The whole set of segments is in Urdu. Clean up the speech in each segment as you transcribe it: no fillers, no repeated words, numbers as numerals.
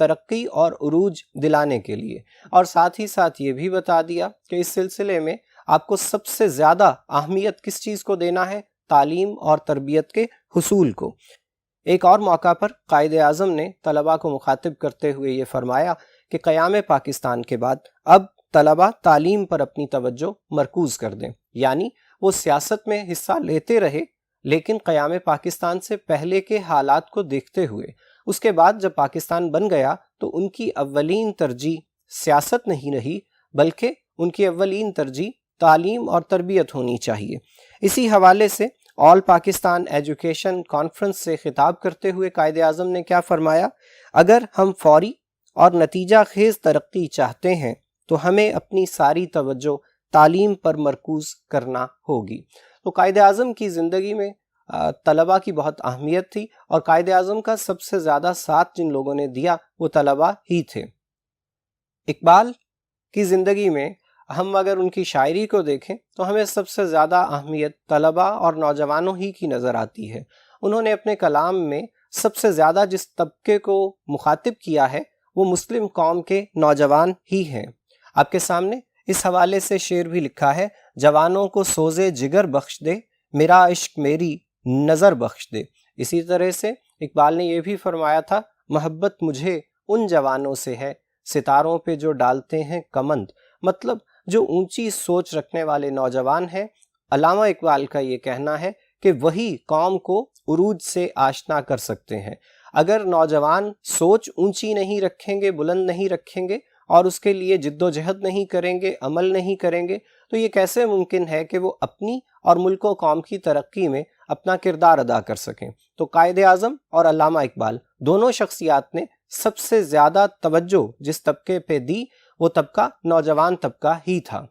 ترقی اور عروج دلانے کے لیے، اور ساتھ ہی ساتھ یہ بھی بتا دیا کہ اس سلسلے میں آپ کو سب سے زیادہ اہمیت کس چیز کو دینا ہے؟ تعلیم اور تربیت کے حصول کو۔ ایک اور موقع پر قائد اعظم نے طلباء کو مخاطب کرتے ہوئے یہ فرمایا کہ قیام پاکستان کے بعد اب طلباء تعلیم پر اپنی توجہ مرکوز کر دیں، یعنی وہ سیاست میں حصہ لیتے رہے لیکن قیام پاکستان سے پہلے کے حالات کو دیکھتے ہوئے اس کے بعد جب پاکستان بن گیا تو ان کی اولین ترجیح سیاست نہیں رہی بلکہ ان کی اولین ترجیح تعلیم اور تربیت ہونی چاہیے۔ اسی حوالے سے آل پاکستان ایجوکیشن کانفرنس سے خطاب کرتے ہوئے قائد اعظم نے کیا فرمایا؟ اگر ہم فوری اور نتیجہ خیز ترقی چاہتے ہیں تو ہمیں اپنی ساری توجہ تعلیم پر مرکوز کرنا ہوگی۔ تو قائد اعظم کی زندگی میں طلباء کی بہت اہمیت تھی، اور قائد اعظم کا سب سے زیادہ ساتھ جن لوگوں نے دیا وہ طلباء ہی تھے۔ اقبال کی زندگی میں ہم اگر ان کی شاعری کو دیکھیں تو ہمیں سب سے زیادہ اہمیت طلباء اور نوجوانوں ہی کی نظر آتی ہے۔ انہوں نے اپنے کلام میں سب سے زیادہ جس طبقے کو مخاطب کیا ہے وہ مسلم قوم کے نوجوان ہی ہیں۔ آپ کے سامنے اس حوالے سے شعر بھی لکھا ہے: جوانوں کو سوزے جگر بخش دے، میرا عشق میری نظر بخش دے۔ اسی طرح سے اقبال نے یہ بھی فرمایا تھا: محبت مجھے ان جوانوں سے ہے، ستاروں پہ جو ڈالتے ہیں کمند، مطلب جو اونچی سوچ رکھنے والے نوجوان ہیں۔ علامہ اقبال کا یہ کہنا ہے کہ وہی قوم کو عروج سے آشنا کر سکتے ہیں۔ اگر نوجوان سوچ اونچی نہیں رکھیں گے، بلند نہیں رکھیں گے اور اس کے لیے جد و جہد نہیں کریں گے، عمل نہیں کریں گے، تو یہ کیسے ممکن ہے کہ وہ اپنی اور ملک و قوم کی ترقی میں اپنا کردار ادا کر سکیں؟ تو قائد اعظم اور علامہ اقبال دونوں شخصیات نے سب سے زیادہ توجہ جس طبقے پہ دی وہ طبقہ نوجوان طبقہ ہی تھا۔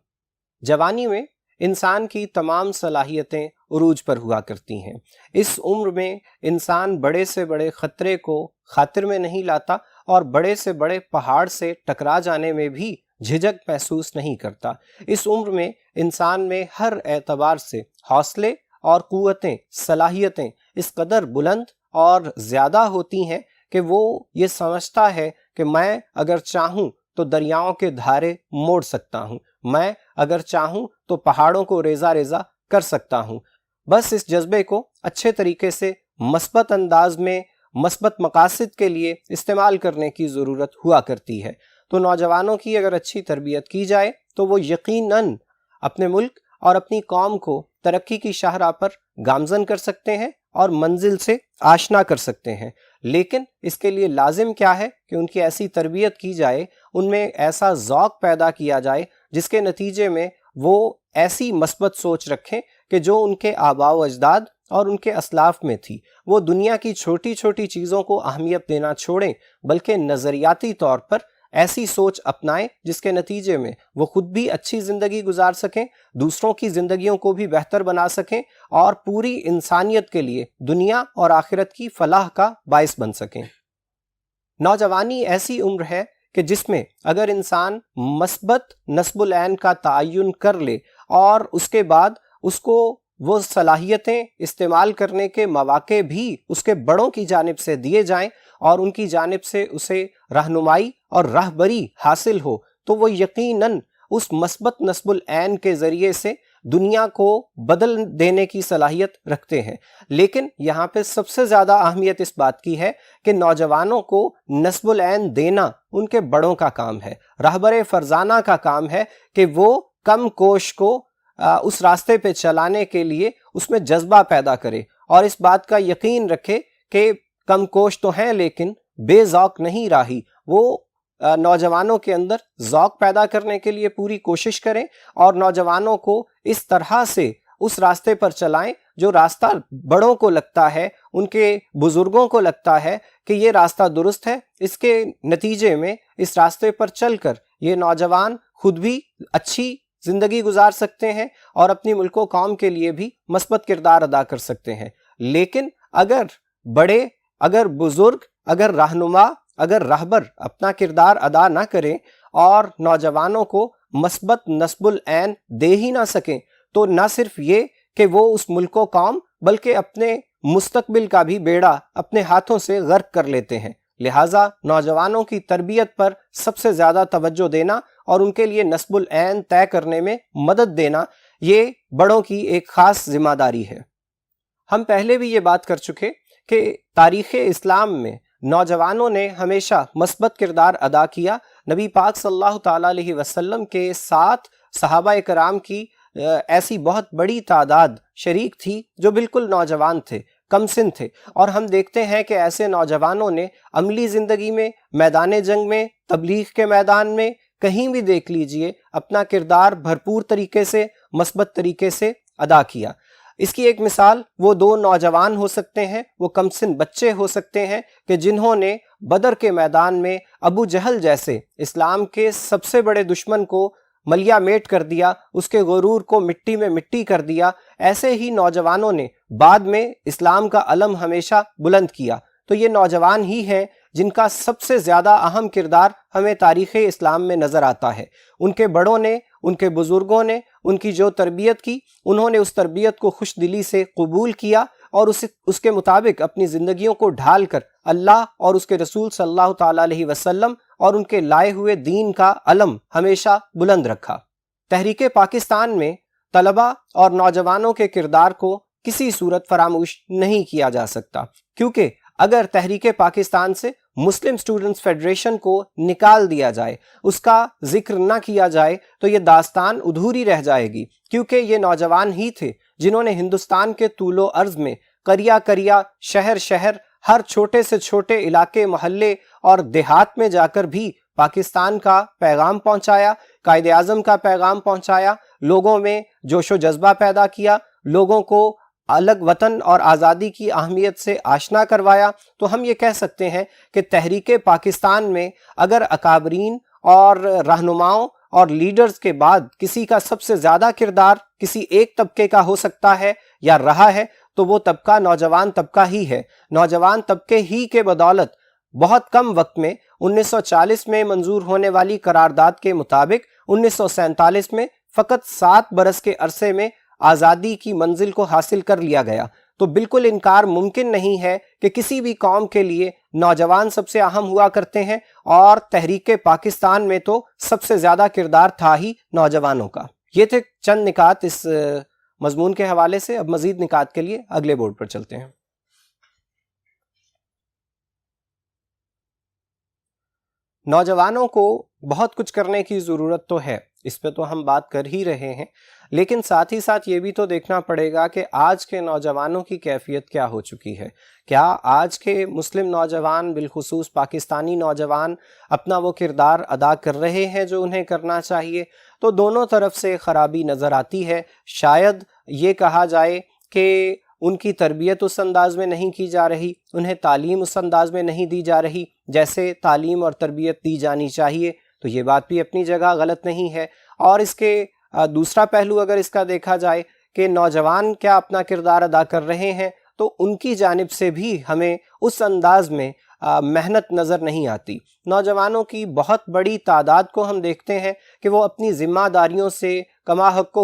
جوانی میں انسان کی تمام صلاحیتیں عروج پر ہوا کرتی ہیں۔ اس عمر میں انسان بڑے سے بڑے خطرے کو خاطر میں نہیں لاتا اور بڑے سے بڑے پہاڑ سے ٹکرا جانے میں بھی جھجک محسوس نہیں کرتا۔ اس عمر میں انسان میں ہر اعتبار سے حوصلے اور قوتیں، صلاحیتیں اس قدر بلند اور زیادہ ہوتی ہیں کہ وہ یہ سمجھتا ہے کہ میں اگر چاہوں تو دریاؤں کے دھارے موڑ سکتا ہوں، میں اگر چاہوں تو پہاڑوں کو ریزہ ریزہ کر سکتا ہوں۔ بس اس جذبے کو اچھے طریقے سے مثبت انداز میں مثبت مقاصد کے لیے استعمال کرنے کی ضرورت ہوا کرتی ہے۔ تو نوجوانوں کی اگر اچھی تربیت کی جائے تو وہ یقیناً اپنے ملک اور اپنی قوم کو ترقی کی شاہراہ پر گامزن کر سکتے ہیں اور منزل سے آشنا کر سکتے ہیں۔ لیکن اس کے لیے لازم کیا ہے کہ ان کی ایسی تربیت کی جائے، ان میں ایسا ذوق پیدا کیا جائے جس کے نتیجے میں وہ ایسی مثبت سوچ رکھیں کہ جو ان کے آباء و اجداد اور ان کے اسلاف میں تھی۔ وہ دنیا کی چھوٹی چھوٹی چیزوں کو اہمیت دینا چھوڑیں بلکہ نظریاتی طور پر ایسی سوچ اپنائیں جس کے نتیجے میں وہ خود بھی اچھی زندگی گزار سکیں، دوسروں کی زندگیوں کو بھی بہتر بنا سکیں اور پوری انسانیت کے لیے دنیا اور آخرت کی فلاح کا باعث بن سکیں۔ نوجوانی ایسی عمر ہے کہ جس میں اگر انسان مثبت نصب العین کا تعین کر لے اور اس کے بعد اس کو وہ صلاحیتیں استعمال کرنے کے مواقع بھی اس کے بڑوں کی جانب سے دیے جائیں اور ان کی جانب سے اسے رہنمائی اور راہبری حاصل ہو، تو وہ یقیناً اس مثبت نصب العین کے ذریعے سے دنیا کو بدل دینے کی صلاحیت رکھتے ہیں۔ لیکن یہاں پہ سب سے زیادہ اہمیت اس بات کی ہے کہ نوجوانوں کو نصب العین دینا ان کے بڑوں کا کام ہے، رہبر فرزانہ کا کام ہے کہ وہ کم کوش کو اس راستے پہ چلانے کے لیے اس میں جذبہ پیدا کرے اور اس بات کا یقین رکھے کہ کم کوش تو ہیں لیکن بے ذوق نہیں راہی۔ وہ نوجوانوں کے اندر ذوق پیدا کرنے کے لیے پوری کوشش کریں اور نوجوانوں کو اس طرح سے اس راستے پر چلائیں جو راستہ بڑوں کو لگتا ہے، ان کے بزرگوں کو لگتا ہے کہ یہ راستہ درست ہے۔ اس کے نتیجے میں اس راستے پر چل کر یہ نوجوان خود بھی اچھی زندگی گزار سکتے ہیں اور اپنی ملک و قوم کے لیے بھی مثبت کردار ادا کر سکتے ہیں۔ لیکن اگر بڑے، اگر بزرگ، اگر رہنما، اگر رہبر اپنا کردار ادا نہ کریں اور نوجوانوں کو مثبت نصب العین دے ہی نہ سکیں تو نہ صرف یہ کہ وہ اس ملک و قوم بلکہ اپنے مستقبل کا بھی بیڑا اپنے ہاتھوں سے غرق کر لیتے ہیں۔ لہٰذا نوجوانوں کی تربیت پر سب سے زیادہ توجہ دینا اور ان کے لیے نصب العین طے کرنے میں مدد دینا یہ بڑوں کی ایک خاص ذمہ داری ہے۔ ہم پہلے بھی یہ بات کر چکے کہ تاریخ اسلام میں نوجوانوں نے ہمیشہ مثبت کردار ادا کیا۔ نبی پاک صلی اللہ تعالیٰ علیہ وسلم کے ساتھ صحابہ کرام کی ایسی بہت بڑی تعداد شریک تھی جو بالکل نوجوان تھے، کم سن تھے، اور ہم دیکھتے ہیں کہ ایسے نوجوانوں نے عملی زندگی میں، میدان جنگ میں، تبلیغ کے میدان میں، کہیں بھی دیکھ لیجئے اپنا کردار بھرپور طریقے سے، مثبت طریقے سے ادا کیا۔ اس کی ایک مثال وہ دو نوجوان ہو سکتے ہیں، وہ کم سن بچے ہو سکتے ہیں کہ جنہوں نے بدر کے میدان میں ابو جہل جیسے اسلام کے سب سے بڑے دشمن کو ملیا میٹ کر دیا، اس کے غرور کو مٹی میں مٹی کر دیا۔ ایسے ہی نوجوانوں نے بعد میں اسلام کا علم ہمیشہ بلند کیا۔ تو یہ نوجوان ہی ہیں جن کا سب سے زیادہ اہم کردار ہمیں تاریخ اسلام میں نظر آتا ہے۔ ان کے بڑوں نے، ان کے بزرگوں نے ان کی جو تربیت کی، انہوں نے اس تربیت کو خوش دلی سے قبول کیا اور اس کے مطابق اپنی زندگیوں کو ڈھال کر اللہ اور اس کے رسول صلی اللہ تعالیٰ علیہ وسلم اور ان کے لائے ہوئے دین کا علم ہمیشہ بلند رکھا۔ تحریک پاکستان میں طلباء اور نوجوانوں کے کردار کو کسی صورت فراموش نہیں کیا جا سکتا، کیونکہ اگر تحریک پاکستان سے مسلم اسٹوڈنٹس فیڈریشن کو نکال دیا جائے، اس کا ذکر نہ کیا جائے، تو یہ داستان ادھوری رہ جائے گی، کیونکہ یہ نوجوان ہی تھے جنہوں نے ہندوستان کے طول و عرض میں قریہ قریہ، شہر شہر، ہر چھوٹے سے چھوٹے علاقے، محلے اور دیہات میں جا کر بھی پاکستان کا پیغام پہنچایا، قائد اعظم کا پیغام پہنچایا، لوگوں میں جوش و جذبہ پیدا کیا، لوگوں کو الگ وطن اور آزادی کی اہمیت سے آشنا کروایا۔ تو ہم یہ کہہ سکتے ہیں کہ تحریک پاکستان میں اگر اکابرین اور رہنماؤں اور لیڈرز کے بعد کسی کا سب سے زیادہ کردار کسی ایک طبقے کا ہو سکتا ہے یا رہا ہے، تو وہ طبقہ نوجوان طبقہ ہی ہے۔ نوجوان طبقے ہی کے بدولت بہت کم وقت میں 1940 میں منظور ہونے والی قرارداد کے مطابق 1947 میں فقط 7 برس کے عرصے میں آزادی کی منزل کو حاصل کر لیا گیا۔ تو بالکل انکار ممکن نہیں ہے کہ کسی بھی قوم کے لیے نوجوان سب سے اہم ہوا کرتے ہیں، اور تحریک پاکستان میں تو سب سے زیادہ کردار تھا ہی نوجوانوں کا۔ یہ تھے چند نکات اس مضمون کے حوالے سے۔ اب مزید نکات کے لیے اگلے بورڈ پر چلتے ہیں۔ نوجوانوں کو بہت کچھ کرنے کی ضرورت تو ہے، اس پہ تو ہم بات کر ہی رہے ہیں، لیکن ساتھ ہی ساتھ یہ بھی تو دیکھنا پڑے گا کہ آج کے نوجوانوں کی کیفیت کیا ہو چکی ہے۔ کیا آج کے مسلم نوجوان، بالخصوص پاکستانی نوجوان، اپنا وہ کردار ادا کر رہے ہیں جو انہیں کرنا چاہیے؟ تو دونوں طرف سے خرابی نظر آتی ہے۔ شاید یہ کہا جائے کہ ان کی تربیت اس انداز میں نہیں کی جا رہی، انہیں تعلیم اس انداز میں نہیں دی جا رہی جیسے تعلیم اور تربیت دی جانی چاہیے، تو یہ بات بھی اپنی جگہ غلط نہیں ہے۔ اور اس کے دوسرا پہلو اگر اس کا دیکھا جائے کہ نوجوان کیا اپنا کردار ادا کر رہے ہیں، تو ان کی جانب سے بھی ہمیں اس انداز میں محنت نظر نہیں آتی۔ نوجوانوں کی بہت بڑی تعداد کو ہم دیکھتے ہیں کہ وہ اپنی ذمہ داریوں سے کما حقہ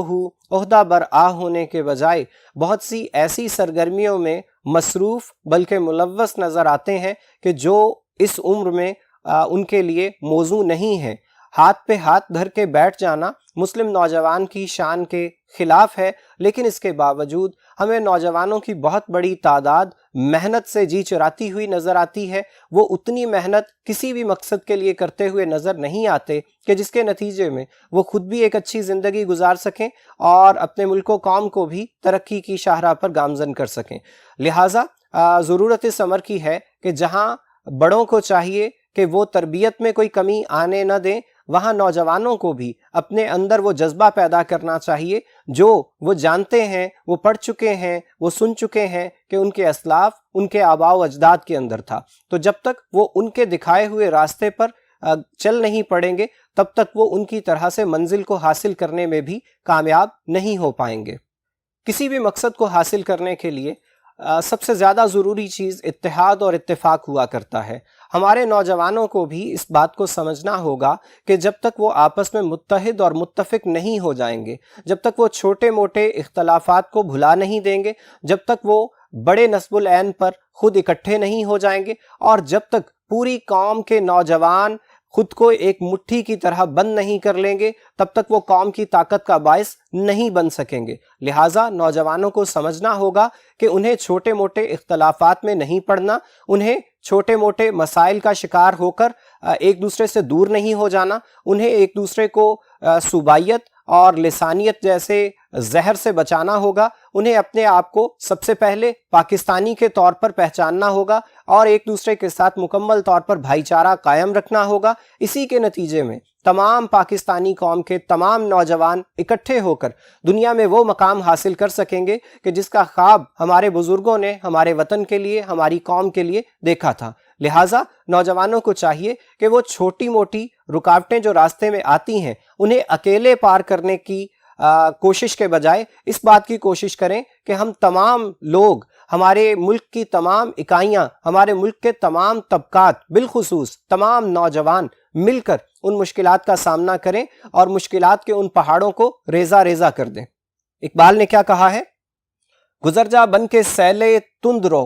عہدہ برآ ہونے کے بجائے بہت سی ایسی سرگرمیوں میں مصروف بلکہ ملوث نظر آتے ہیں کہ جو اس عمر میں ان کے لیے موزوں نہیں ہیں۔ ہاتھ پہ ہاتھ دھر کے بیٹھ جانا مسلم نوجوان کی شان کے خلاف ہے، لیکن اس کے باوجود ہمیں نوجوانوں کی بہت بڑی تعداد محنت سے جی چراتی ہوئی نظر آتی ہے۔ وہ اتنی محنت کسی بھی مقصد کے لیے کرتے ہوئے نظر نہیں آتے کہ جس کے نتیجے میں وہ خود بھی ایک اچھی زندگی گزار سکیں اور اپنے ملک و قوم کو بھی ترقی کی شاہراہ پر گامزن کر سکیں۔ لہٰذا ضرورت اس امر کی ہے کہ جہاں بڑوں کو چاہیے کہ وہ تربیت میں کوئی کمی آنے نہ دیں، وہاں نوجوانوں کو بھی اپنے اندر وہ جذبہ پیدا کرنا چاہیے جو وہ جانتے ہیں، وہ پڑھ چکے ہیں، وہ سن چکے ہیں کہ ان کے اسلاف، ان کے آباء و اجداد کے اندر تھا۔ تو جب تک وہ ان کے دکھائے ہوئے راستے پر چل نہیں پڑیں گے، تب تک وہ ان کی طرح سے منزل کو حاصل کرنے میں بھی کامیاب نہیں ہو پائیں گے۔ کسی بھی مقصد کو حاصل کرنے کے لیے سب سے زیادہ ضروری چیز اتحاد اور اتفاق ہوا کرتا ہے۔ ہمارے نوجوانوں کو بھی اس بات کو سمجھنا ہوگا کہ جب تک وہ آپس میں متحد اور متفق نہیں ہو جائیں گے، جب تک وہ چھوٹے موٹے اختلافات کو بھلا نہیں دیں گے، جب تک وہ بڑے نصب العین پر خود اکٹھے نہیں ہو جائیں گے، اور جب تک پوری قوم کے نوجوان خود کو ایک مٹھی کی طرح بند نہیں کر لیں گے تب تک وہ قوم کی طاقت کا باعث نہیں بن سکیں گے۔ لہٰذا نوجوانوں کو سمجھنا ہوگا کہ انہیں چھوٹے موٹے اختلافات میں نہیں پڑنا، انہیں چھوٹے موٹے مسائل کا شکار ہو کر ایک دوسرے سے دور نہیں ہو جانا، انہیں ایک دوسرے کو صوبائیت اور لسانیت جیسے زہر سے بچانا ہوگا، انہیں اپنے آپ کو سب سے پہلے پاکستانی کے طور پر پہچاننا ہوگا اور ایک دوسرے کے ساتھ مکمل طور پر بھائی چارہ قائم رکھنا ہوگا۔ اسی کے نتیجے میں تمام پاکستانی قوم کے تمام نوجوان اکٹھے ہو کر دنیا میں وہ مقام حاصل کر سکیں گے کہ جس کا خواب ہمارے بزرگوں نے ہمارے وطن کے لیے، ہماری قوم کے لیے دیکھا تھا۔ لہٰذا نوجوانوں کو چاہیے کہ وہ چھوٹی موٹی رکاوٹیں جو راستے میں آتی ہیں انہیں اکیلے پار کرنے کی کوشش کے بجائے اس بات کی کوشش کریں کہ ہم تمام لوگ، ہمارے ملک کی تمام اکائیاں، ہمارے ملک کے تمام طبقات، بالخصوص تمام نوجوان مل کر ان مشکلات کا سامنا کریں اور مشکلات کے ان پہاڑوں کو ریزہ ریزہ کر دیں۔ اقبال نے کیا کہا ہے؟ گزر جا بن کے سیلے تند رو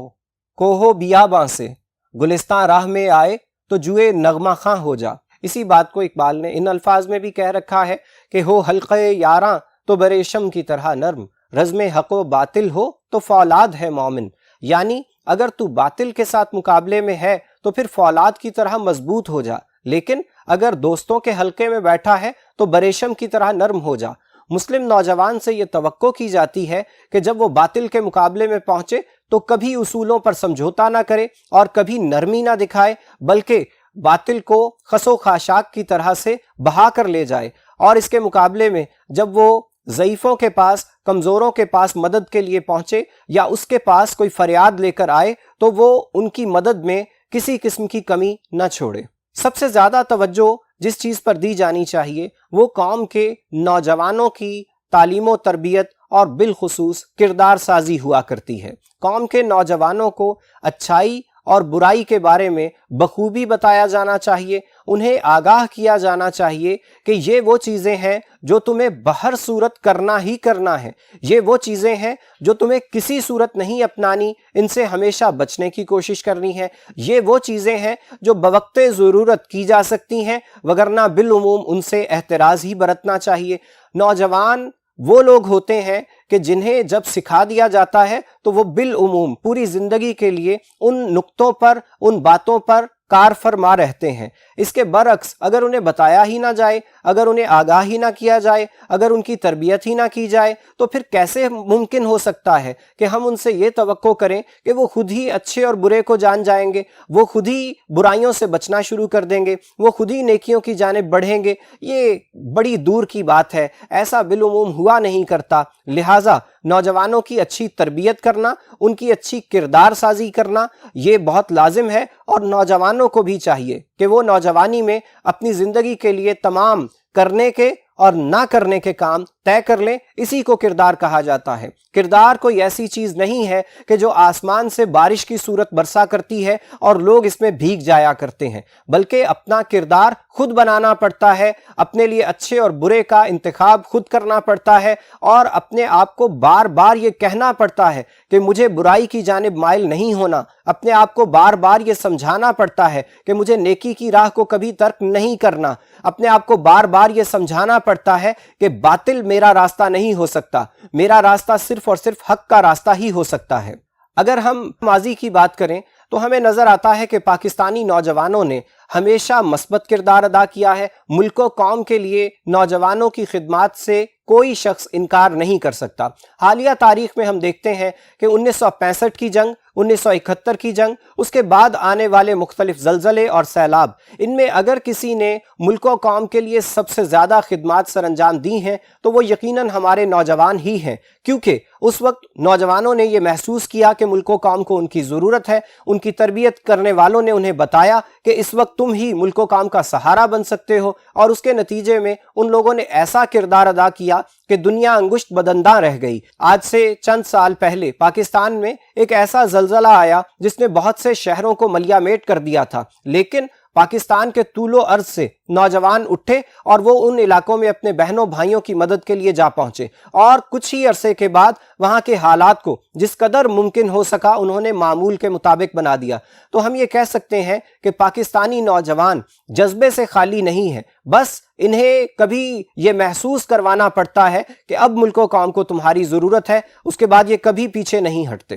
کوہو بیاباں سے، گلستان راہ میں آئے تو جوئے نغمہ خواں ہو جا۔ اسی بات کو اقبال نے ان الفاظ میں بھی کہہ رکھا ہے کہ ہو حلقے یاراں تو بریشم کی طرح نرم، رزم حق و باطل ہو تو فولاد ہے مومن۔ یعنی اگر تو باطل کے ساتھ مقابلے میں ہے تو پھر فولاد کی طرح مضبوط ہو جا، لیکن اگر دوستوں کے حلقے میں بیٹھا ہے تو بریشم کی طرح نرم ہو جا۔ مسلم نوجوان سے یہ توقع کی جاتی ہے کہ جب وہ باطل کے مقابلے میں پہنچے تو کبھی اصولوں پر سمجھوتا نہ کرے اور کبھی نرمی نہ دکھائے، بلکہ باطل کو خس و خاشاک کی طرح سے بہا کر لے جائے، اور اس کے مقابلے میں جب وہ ضعیفوں کے پاس، کمزوروں کے پاس مدد کے لیے پہنچے یا اس کے پاس کوئی فریاد لے کر آئے تو وہ ان کی مدد میں کسی قسم کی کمی نہ چھوڑے۔ سب سے زیادہ توجہ جس چیز پر دی جانی چاہیے وہ قوم کے نوجوانوں کی تعلیم و تربیت اور بالخصوص کردار سازی ہوا کرتی ہے۔ قوم کے نوجوانوں کو اچھائی اور برائی کے بارے میں بخوبی بتایا جانا چاہیے، انہیں آگاہ کیا جانا چاہیے کہ یہ وہ چیزیں ہیں جو تمہیں بہر صورت کرنا ہی کرنا ہے، یہ وہ چیزیں ہیں جو تمہیں کسی صورت نہیں اپنانی، ان سے ہمیشہ بچنے کی کوشش کرنی ہے، یہ وہ چیزیں ہیں جو بوقت ضرورت کی جا سکتی ہیں، وگرنہ بالعموم ان سے احتراز ہی برتنا چاہیے۔ نوجوان وہ لوگ ہوتے ہیں کہ جنہیں جب سکھا دیا جاتا ہے تو وہ بالعموم پوری زندگی کے لیے ان نقطوں پر، ان باتوں پر کار فرما رہتے ہیں۔ اس کے برعکس اگر انہیں بتایا ہی نہ جائے، اگر انہیں آگاہ ہی نہ کیا جائے، اگر ان کی تربیت ہی نہ کی جائے تو پھر کیسے ممکن ہو سکتا ہے کہ ہم ان سے یہ توقع کریں کہ وہ خود ہی اچھے اور برے کو جان جائیں گے، وہ خود ہی برائیوں سے بچنا شروع کر دیں گے، وہ خود ہی نیکیوں کی جانب بڑھیں گے؟ یہ بڑی دور کی بات ہے، ایسا بالعموم ہوا نہیں کرتا۔ لہٰذا نوجوانوں کی اچھی تربیت کرنا، ان کی اچھی کردار سازی کرنا یہ بہت لازم ہے، اور نوجوانوں کو بھی چاہیے کہ وہ نوجوانی میں اپنی زندگی کے لیے تمام کرنے کے اور نہ کرنے کے کام طے کر لیں۔ اسی کو کردار کہا جاتا ہے۔ کردار کوئی ایسی چیز نہیں ہے کہ جو آسمان سے بارش کی صورت برسا کرتی ہے اور لوگ اس میں بھیگ جایا کرتے ہیں، بلکہ اپنا کردار خود بنانا پڑتا ہے، اپنے لیے اچھے اور برے کا انتخاب خود کرنا پڑتا ہے، اور اپنے آپ کو بار بار یہ کہنا پڑتا ہے کہ مجھے برائی کی جانب مائل نہیں ہونا، اپنے آپ کو بار بار یہ سمجھانا پڑتا ہے کہ مجھے نیکی کی راہ کو کبھی ترک نہیں کرنا، اپنے آپ کو بار بار یہ سمجھانا پڑتا ہے کہ باطل میرا راستہ نہیں ہو سکتا، میرا راستہ صرف اور صرف حق کا راستہ ہی ہو سکتا ہے۔ اگر ہم ماضی کی بات کریں تو ہمیں نظر آتا ہے کہ پاکستانی نوجوانوں نے ہمیشہ مثبت کردار ادا کیا ہے۔ ملک و قوم کے لیے نوجوانوں کی خدمات سے کوئی شخص انکار نہیں کر سکتا۔ حالیہ تاریخ میں ہم دیکھتے ہیں کہ 1965 کی جنگ، 1971 کی جنگ، اس کے بعد آنے والے مختلف زلزلے اور سیلاب، ان میں اگر کسی نے ملک و قوم کے لیے سب سے زیادہ خدمات سر انجام دی ہیں تو وہ یقیناً ہمارے نوجوان ہی ہیں، کیونکہ اس وقت نوجوانوں نے یہ محسوس کیا کہ ملک و قوم کو ان کی ضرورت ہے، ان کی تربیت کرنے والوں نے انہیں بتایا کہ اس وقت تم ہی ملک و قوم کا سہارا بن سکتے ہو، اور اس کے نتیجے میں ان لوگوں نے ایسا کردار ادا کیا کہ دنیا انگشت بدنداں رہ گئی۔ آج سے چند سال پہلے پاکستان میں ایک ایسا زلزلہ آیا جس نے بہت سے شہروں کو ملیا میٹ کر دیا تھا، لیکن پاکستان کے طول و عرض سے نوجوان اٹھے اور وہ ان علاقوں میں اپنے بہنوں بھائیوں کی مدد کے لیے جا پہنچے، اور کچھ ہی عرصے کے بعد وہاں کے حالات کو جس قدر ممکن ہو سکا انہوں نے معمول کے مطابق بنا دیا۔ تو ہم یہ کہہ سکتے ہیں کہ پاکستانی نوجوان جذبے سے خالی نہیں ہے، بس انہیں کبھی یہ محسوس کروانا پڑتا ہے کہ اب ملک و قوم کو تمہاری ضرورت ہے، اس کے بعد یہ کبھی پیچھے نہیں ہٹتے۔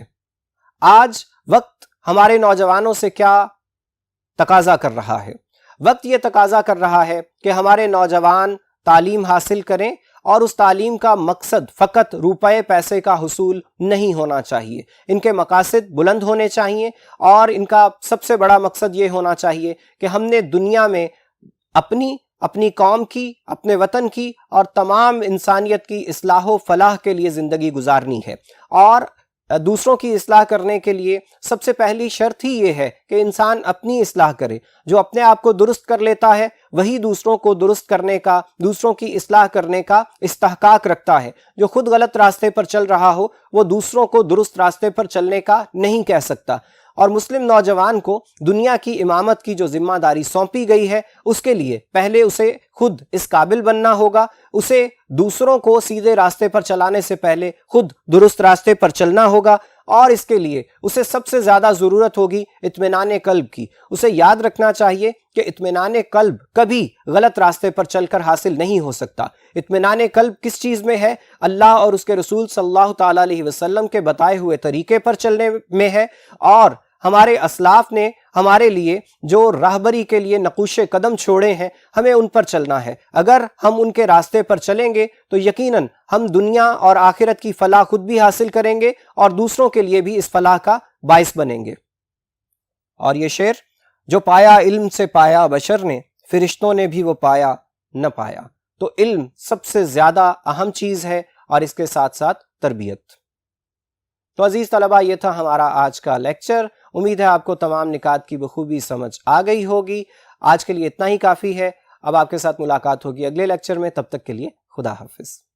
آج وقت ہمارے نوجوانوں سے کیا تقاضا کر رہا ہے؟ وقت یہ تقاضا کر رہا ہے کہ ہمارے نوجوان تعلیم حاصل کریں، اور اس تعلیم کا مقصد فقط روپے پیسے کا حصول نہیں ہونا چاہیے، ان کے مقاصد بلند ہونے چاہیے، اور ان کا سب سے بڑا مقصد یہ ہونا چاہیے کہ ہم نے دنیا میں اپنی قوم کی، اپنے وطن کی اور تمام انسانیت کی اصلاح و فلاح کے لیے زندگی گزارنی ہے۔ اور دوسروں کی اصلاح کرنے کے لیے سب سے پہلی شرط ہی یہ ہے کہ انسان اپنی اصلاح کرے۔ جو اپنے آپ کو درست کر لیتا ہے وہی دوسروں کو درست کرنے کا، دوسروں کی اصلاح کرنے کا استحقاق رکھتا ہے۔ جو خود غلط راستے پر چل رہا ہو وہ دوسروں کو درست راستے پر چلنے کا نہیں کہہ سکتا۔ اور مسلم نوجوان کو دنیا کی امامت کی جو ذمہ داری سونپی گئی ہے، اس کے لیے پہلے اسے خود اس قابل بننا ہوگا، اسے دوسروں کو سیدھے راستے پر چلانے سے پہلے خود درست راستے پر چلنا ہوگا، اور اس کے لیے اسے سب سے زیادہ ضرورت ہوگی اطمینان قلب کی۔ اسے یاد رکھنا چاہیے کہ اطمینان قلب کبھی غلط راستے پر چل کر حاصل نہیں ہو سکتا۔ اطمینان قلب کس چیز میں ہے؟ اللہ اور اس کے رسول صلی اللہ تعالیٰ علیہ وسلم کے بتائے ہوئے طریقے پر چلنے میں ہے، اور ہمارے اسلاف نے ہمارے لیے جو راہبری کے لیے نقوش قدم چھوڑے ہیں ہمیں ان پر چلنا ہے۔ اگر ہم ان کے راستے پر چلیں گے تو یقیناً ہم دنیا اور آخرت کی فلاح خود بھی حاصل کریں گے اور دوسروں کے لیے بھی اس فلاح کا باعث بنیں گے۔ اور یہ شعر، جو پایا علم سے پایا بشر نے، فرشتوں نے بھی وہ پایا نہ پایا۔ تو علم سب سے زیادہ اہم چیز ہے، اور اس کے ساتھ ساتھ تربیت۔ تو عزیز طلبہ، یہ تھا ہمارا آج کا لیکچر۔ امید ہے آپ کو تمام نکات کی بخوبی سمجھ آ گئی ہوگی۔ آج کے لیے اتنا ہی کافی ہے۔ اب آپ کے ساتھ ملاقات ہوگی اگلے لیکچر میں، تب تک کے لیے خدا حافظ۔